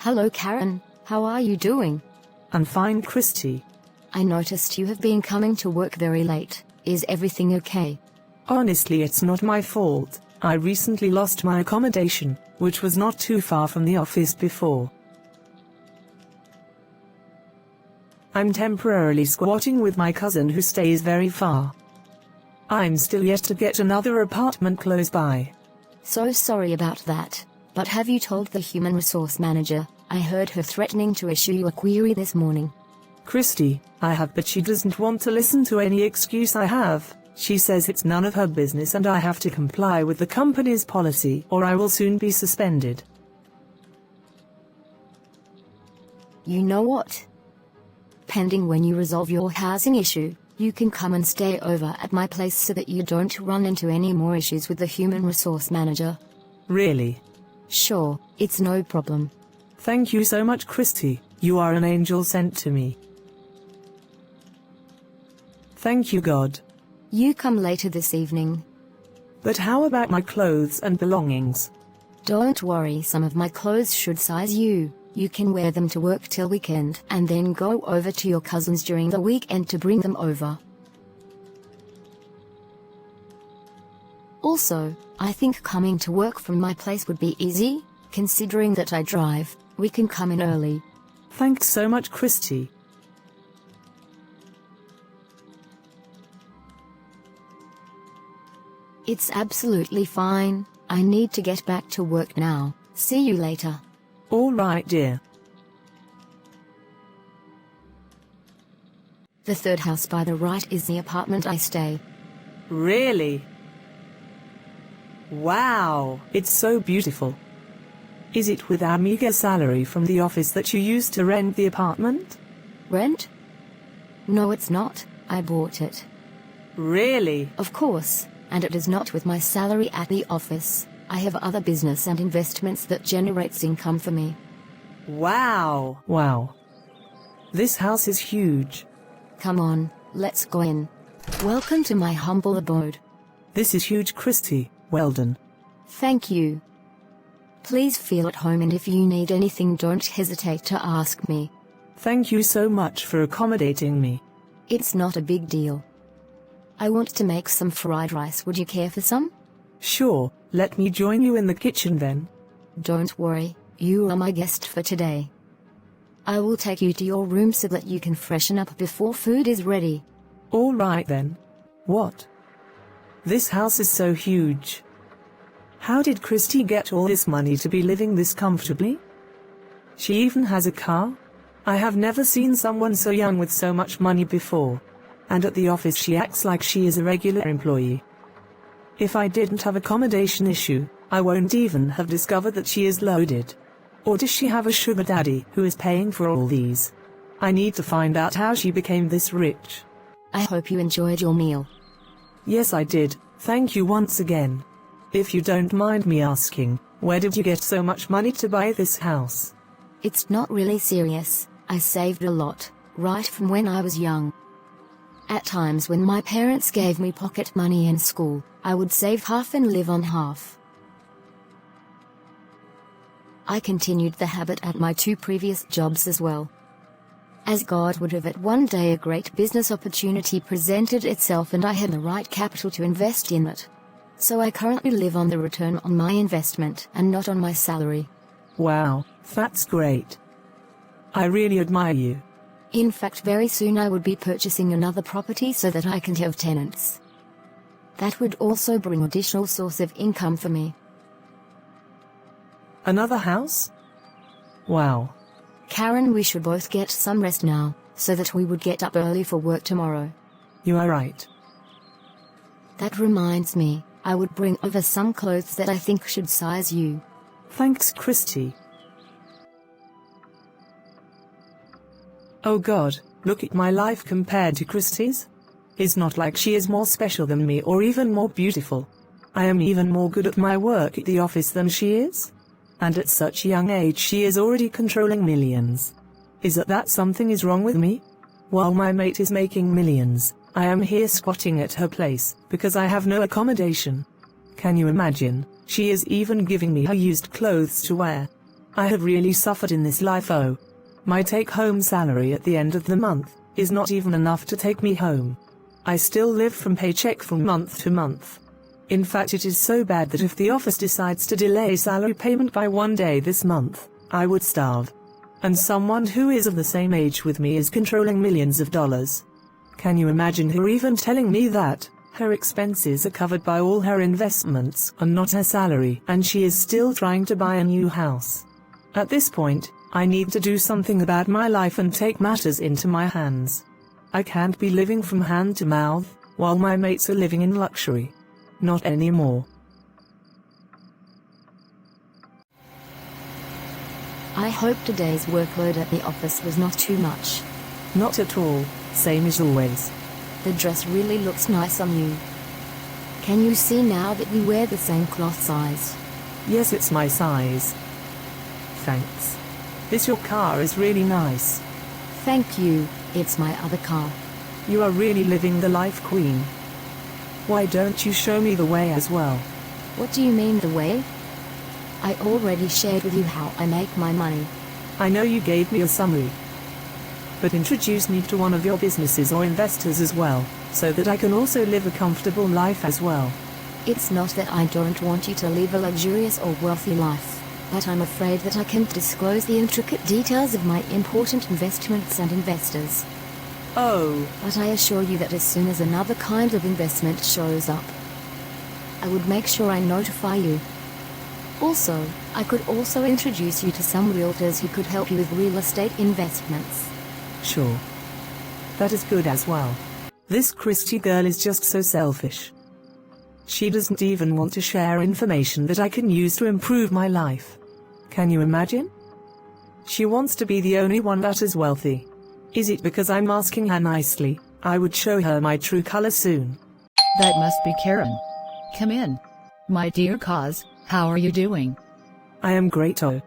Hello Karen, how are you doing? I'm fine, Christy. I noticed you have been coming to work very late. Is everything okay? Honestly, it's not my fault. I recently lost my accommodation, which was not too far from the office before. I'm temporarily squatting with my cousin who stays very far. I'm still yet to get another apartment close by. So sorry about that. But have you told the human resource manager? I heard her threatening to issue you a query this morning. Christy, I have, but she doesn't want to listen to any excuse I have. She says it's none of her business and I have to comply with the company's policy or I will soon be suspended. You know what? Pending when you resolve your housing issue, you can come and stay over at my place so that you don't run into any more issues with the human resource manager. Really? Sure, it's no problem. Thank you so much, Christy. You are an angel sent to me. Thank you, God. You come later this evening. But how about my clothes and belongings? Don't worry, some of my clothes should size you. You can wear them to work till weekend and then go over to your cousins during the weekend to bring them over. Also, I think coming to work from my place would be easy, considering that I drive. We can come in early. Thanks so much, Christy. It's absolutely fine. I need to get back to work now. See you later. All right, dear. The third house by the right is the apartment I stay. Really? Wow, it's so beautiful. Is it with our meager salary from the office that you used to rent the apartment? Rent? No, it's not. I bought it. Really? Of course, and it is not with my salary at the office. I have other business and investments that generates income for me. Wow. Wow. This house is huge. Come on, let's go in. Welcome to my humble abode. This is huge, Christy. Well done. Thank you. Please feel at home, and if you need anything, don't hesitate to ask me. Thank you so much for accommodating me. It's not a big deal. I want to make some fried rice. Would you care for some? Sure, let me join you in the kitchen then. Don't worry, you are my guest for today. I will take you to your room so that you can freshen up before food is ready. All right then. What? This house is so huge. How did Christy get all this money to be living this comfortably? She even has a car? I have never seen someone so young with so much money before. And at the office she acts like she is a regular employee. If I didn't have accommodation issue, I won't even have discovered that she is loaded. Or does she have a sugar daddy who is paying for all these? I need to find out how she became this rich. I hope you enjoyed your meal. Yes, I did. Thank you once again. If you don't mind me asking, where did you get so much money to buy this house? It's not really serious. I saved a lot, right from when I was young. At times when my parents gave me pocket money in school, I would save half and live on half. I continued the habit at my 2 previous jobs as well. As God would have it, one day a great business opportunity presented itself and I had the right capital to invest in it. So I currently live on the return on my investment and not on my salary. Wow, that's great. I really admire you. In fact, very soon I would be purchasing another property so that I can have tenants. That would also bring additional source of income for me. Another house? Wow. Karen, we should both get some rest now, so that we would get up early for work tomorrow. You are right. That reminds me, I would bring over some clothes that I think should size you. Thanks, Christy. Oh God, look at my life compared to Christy's. It's not like she is more special than me or even more beautiful. I am even more good at my work at the office than she is. And at such a young age she is already controlling millions. Is it that something is wrong with me? While my mate is making millions, I am here squatting at her place, because I have no accommodation. Can you imagine? She is even giving me her used clothes to wear. I have really suffered in this life. Oh. My take-home salary at the end of the month is not even enough to take me home. I still live from paycheck from month to month. In fact, it is so bad that if the office decides to delay salary payment by one day this month, I would starve. And someone who is of the same age with me is controlling millions of dollars. Can you imagine her even telling me that her expenses are covered by all her investments and not her salary, and she is still trying to buy a new house? At this point, I need to do something about my life and take matters into my hands. I can't be living from hand to mouth, while my mates are living in luxury. Not anymore. I hope today's workload at the office was not too much. Not at all, same as always. The dress really looks nice on you. Can you see now that we wear the same cloth size? Yes, it's my size. Thanks. This your car is really nice. Thank you, it's my other car. You are really living the life, Queen. Why don't you show me the way as well? What do you mean the way? I already shared with you how I make my money. I know you gave me a summary. But introduce me to one of your businesses or investors as well, so that I can also live a comfortable life as well. It's not that I don't want you to live a luxurious or wealthy life, but I'm afraid that I can't disclose the intricate details of my important investments and investors. Oh. But I assure you that as soon as another kind of investment shows up, I would make sure I notify you. Also, I could also introduce you to some realtors who could help you with real estate investments. Sure. That is good as well. This Christy girl is just so selfish. She doesn't even want to share information that I can use to improve my life. Can you imagine? She wants to be the only one that is wealthy. Is it because I'm asking her nicely? I would show her my true color soon. That must be Karen. Come in. My dear cause, how are you doing? I am great. Oh.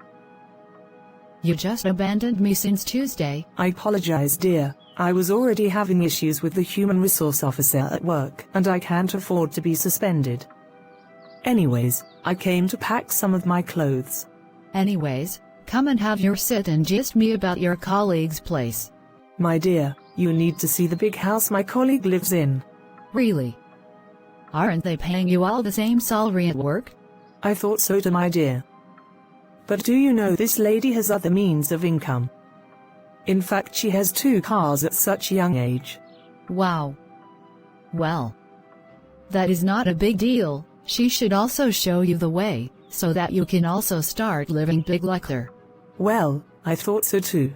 You just abandoned me since Tuesday. I apologize, dear. I was already having issues with the human resource officer at work, and I can't afford to be suspended. Anyways, I came to pack some of my clothes. Anyways, come and have your sit and gist me about your colleague's place. My dear, you need to see the big house my colleague lives in. Really? Aren't they paying you all the same salary at work? I thought so too, my dear. But do you know this lady has other means of income? In fact, she has 2 cars at such a young age. Wow. Well, that is not a big deal. She should also show you the way, so that you can also start living big like her. Well, I thought so too.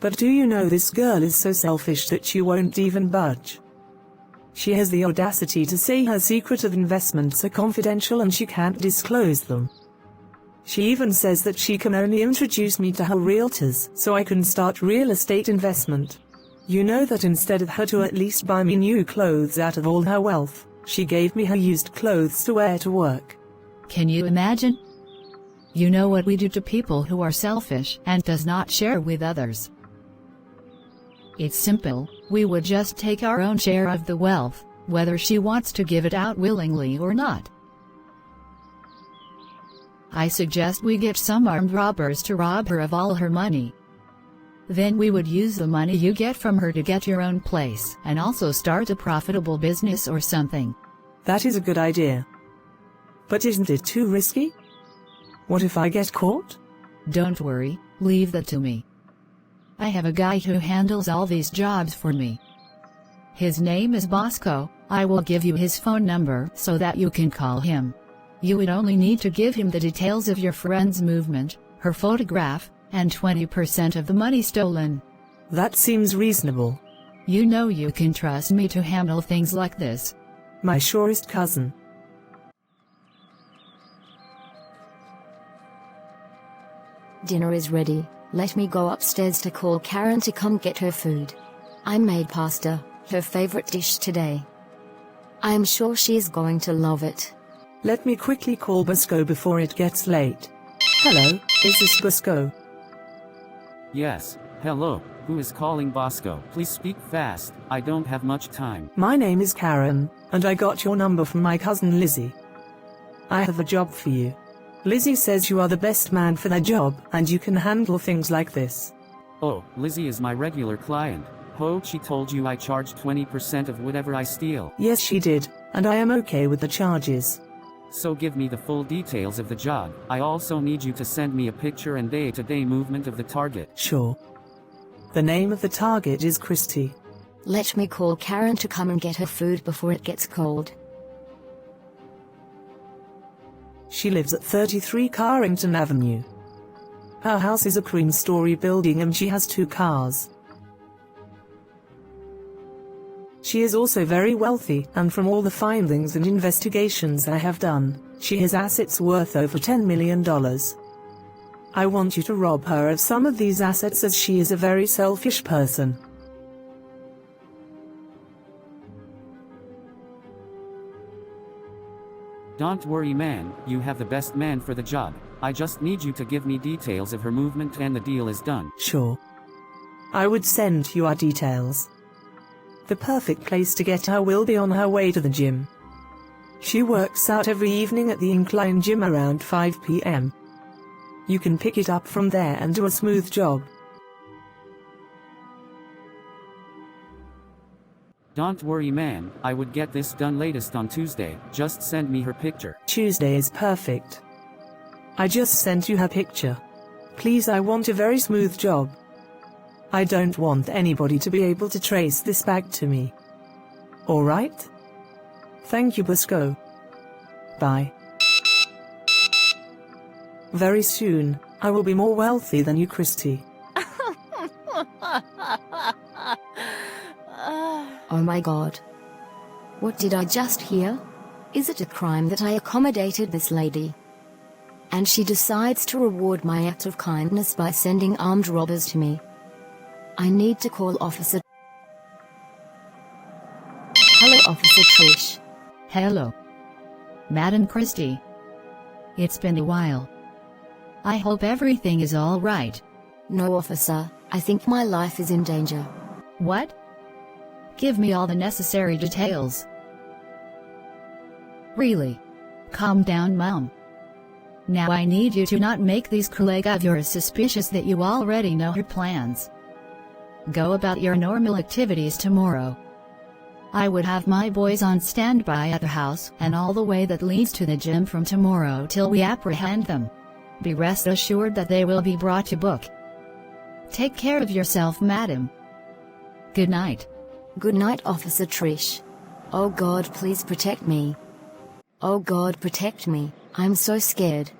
But do you know this girl is so selfish that she won't even budge? She has the audacity to say her secret of investments are confidential and she can't disclose them. She even says that she can only introduce me to her realtors so I can start real estate investment. You know that instead of her to at least buy me new clothes out of all her wealth, she gave me her used clothes to wear to work. Can you imagine? You know what we do to people who are selfish and does not share with others. It's simple, we would just take our own share of the wealth, whether she wants to give it out willingly or not. I suggest we get some armed robbers to rob her of all her money. Then we would use the money you get from her to get your own place and also start a profitable business or something. That is a good idea. But isn't it too risky? What if I get caught? Don't worry, leave that to me. I have a guy who handles all these jobs for me. His name is Bosco. I will give you his phone number so that you can call him. You would only need to give him the details of your friend's movement, her photograph, and 20% of the money stolen. That seems reasonable. You know you can trust me to handle things like this. My surest cousin. Dinner is ready. Let me go upstairs to call Karen to come get her food. I made pasta, her favorite dish today. I am sure she is going to love it. Let me quickly call Bosco before it gets late. Hello, is this Bosco? Yes, hello, who is calling Bosco? Please speak fast, I don't have much time. My name is Karen, and I got your number from my cousin Lizzie. I have a job for you. Lizzie says you are the best man for that job, and you can handle things like this. Oh, Lizzie is my regular client. Hope she told you I charge 20% of whatever I steal. Yes, she did, and I am okay with the charges. So give me the full details of the job. I also need you to send me a picture and day-to-day movement of the target. Sure. The name of the target is Christy. Let me call Karen to come and get her food before it gets cold. She lives at 33 Carrington Avenue. Her house is a cream-story building and she has 2 cars. She is also very wealthy, and from all the findings and investigations I have done, she has assets worth over $10 million. I want you to rob her of some of these assets as she is a very selfish person. Don't worry, man, you have the best man for the job. I just need you to give me details of her movement and the deal is done. Sure. I would send you our details. The perfect place to get her will be on her way to the gym. She works out every evening at the Incline Gym around 5 p.m. You can pick it up from there and do a smooth job. Don't worry, man, I would get this done latest on Tuesday. Just send me her picture. Tuesday is perfect. I just sent you her picture. Please, I want a very smooth job. I don't want anybody to be able to trace this back to me. All right? Thank you, Bosco. Bye. Very soon, I will be more wealthy than you, Christy. Oh my God. What did I just hear? Is it a crime that I accommodated this lady? And she decides to reward my act of kindness by sending armed robbers to me. I need to call Officer. Hello, Officer Trish. Hello. Madam Christie. It's been a while. I hope everything is all right. No, officer, I think my life is in danger. What? Give me all the necessary details. Really? Calm down, Mom. Now I need you to not make these colleagues of yours suspicious that you already know her plans. Go about your normal activities tomorrow. I would have my boys on standby at the house and all the way that leads to the gym from tomorrow till we apprehend them. Be rest assured that they will be brought to book. Take care of yourself, madam. Good night. Good night, Officer Trish. Oh God, please protect me. Oh God, protect me, I'm so scared.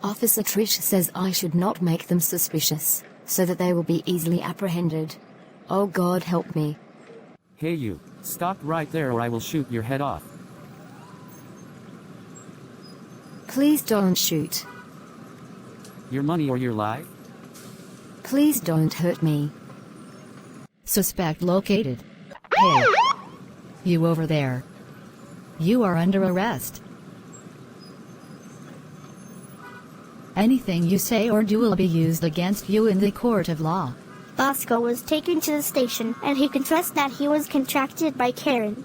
Officer Trish says I should not make them suspicious, so that they will be easily apprehended. Oh God, help me. Hey you, stop right there or I will shoot your head off. Please don't shoot. Your money or your life? Please don't hurt me. Suspect located. Hey. You over there. You are under arrest. Anything you say or do will be used against you in the court of law. Bosco was taken to the station and he confessed that he was contracted by Karen.